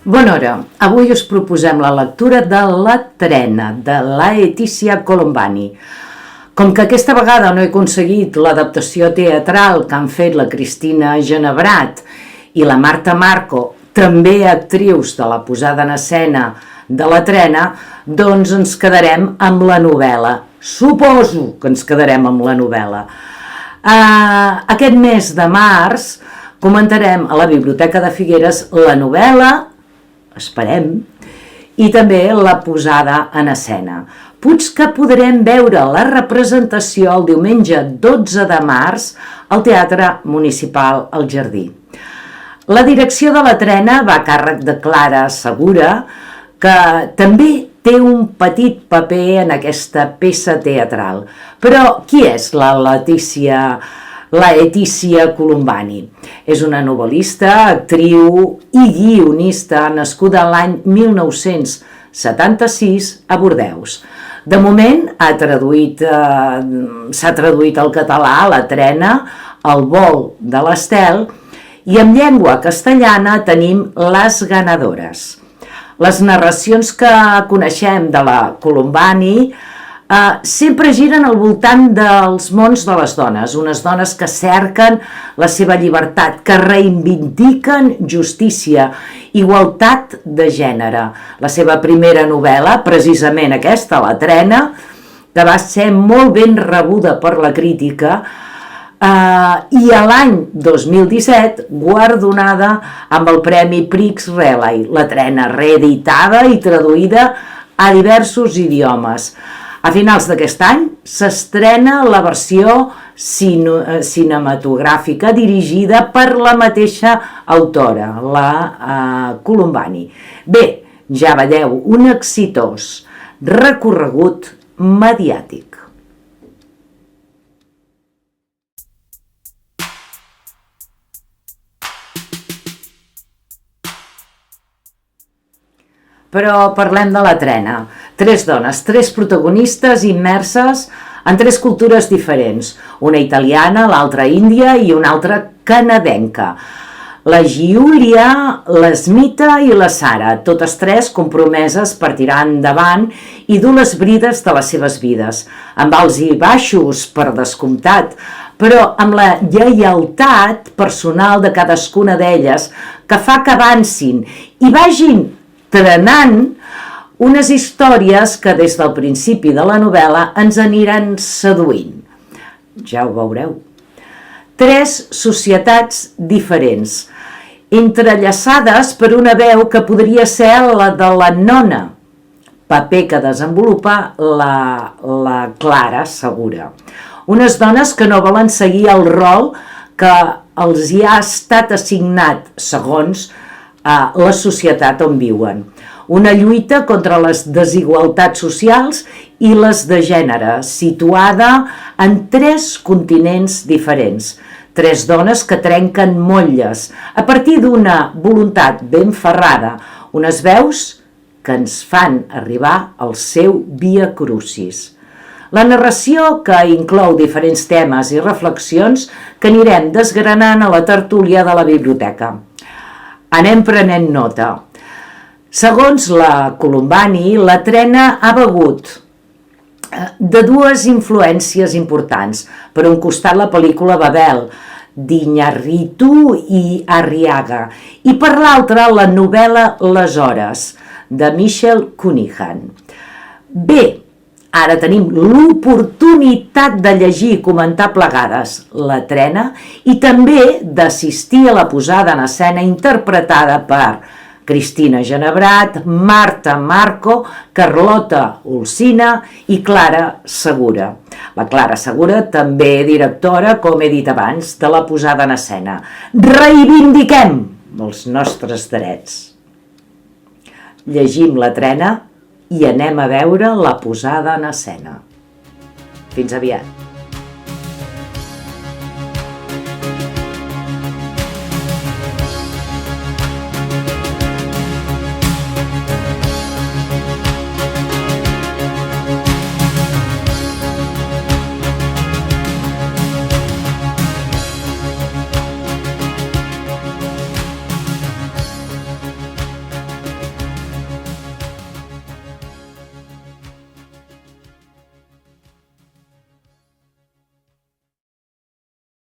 Bona hora. Avui us proposem la lectura de La trena, de Laetitia Colombani. Com que aquesta vegada no he aconseguit l'adaptació teatral que han fet la Cristina Genebrat i la Marta Marco, també actrius de la posada en escena de La trena, doncs ens quedarem amb la novel·la. Suposo que ens quedarem amb la novel·la. Aquest mes de març comentarem a la Biblioteca de Figueres la novel·la, esperem, i també la posada en escena. Potser podrem veure la representació el diumenge 12 de març al Teatre Municipal El Jardí. La direcció de La trena va a càrrec de Clara Segura, que també té un petit paper en aquesta peça teatral. Però qui és la Laetitia Colombani? És una novel·lista, actriu i guionista nascuda l'any 1976 a Bordeus. De moment s'ha traduït al català La trena, El vol de l'Estel, i en llengua castellana tenim Les ganadores. Les narracions que coneixem de la Colombani sempre giren al voltant dels mons de les dones, unes dones que cerquen la seva llibertat, que reivindiquen justícia, igualtat de gènere. La seva primera novel·la, precisament aquesta, La trena, que va ser molt ben rebuda per la crítica, i a l'any 2017 guardonada amb el Premi Prix Relay, La trena, reeditada i traduïda a diversos idiomes. A finals d'aquest any s'estrena la versió cinematogràfica dirigida per la mateixa autora, la Colombani. Bé, ja veieu, un exitós recorregut mediàtic. Però parlem de La trena. 3 dones, 3 protagonistes immerses en 3 cultures diferents. Una italiana, l'altra índia i una altra canadenca. La Giulia, l'Esmita i la Sara, totes 3 compromeses per tirar endavant i dur les brides de les seves vides, amb alts i baixos, per descomptat, però amb la lleialtat personal de cadascuna d'elles que fa que avancin i vagin trenant unes històries que des del principi de la novel·la ens aniran seduint. Ja ho veureu. 3 societats diferents, entrellaçades per una veu que podria ser la de la nona, paper que desenvolupa la Clara Segura. Unes dones que no volen seguir el rol que els hi ha estat assignat segons la societat on viuen. Una lluita contra les desigualtats socials i les de gènere, situada en 3 continents diferents. 3 dones que trenquen motlles a partir d'una voluntat ben ferrada, unes veus que ens fan arribar al seu via crucis. La narració, que inclou diferents temes i reflexions que anirem desgranant a la tertúlia de la biblioteca. Anem prenent nota. Segons la Colombani, La trena ha begut de 2 influències importants. Per un costat, la pel·lícula Babel, d'Iñárritu i Arriaga, i per l'altre, la novel·la Les hores, de Michel Cunningham. Bé, ara tenim l'oportunitat de llegir i comentar plegades La trena i també d'assistir a la posada en escena interpretada per Cristina Genebrat, Marta Marco, Carlota Olsina i Clara Segura. La Clara Segura també directora, com he dit abans, de la posada en escena. Reivindiquem els nostres drets. Llegim La trena i anem a veure la posada en escena. Fins aviat.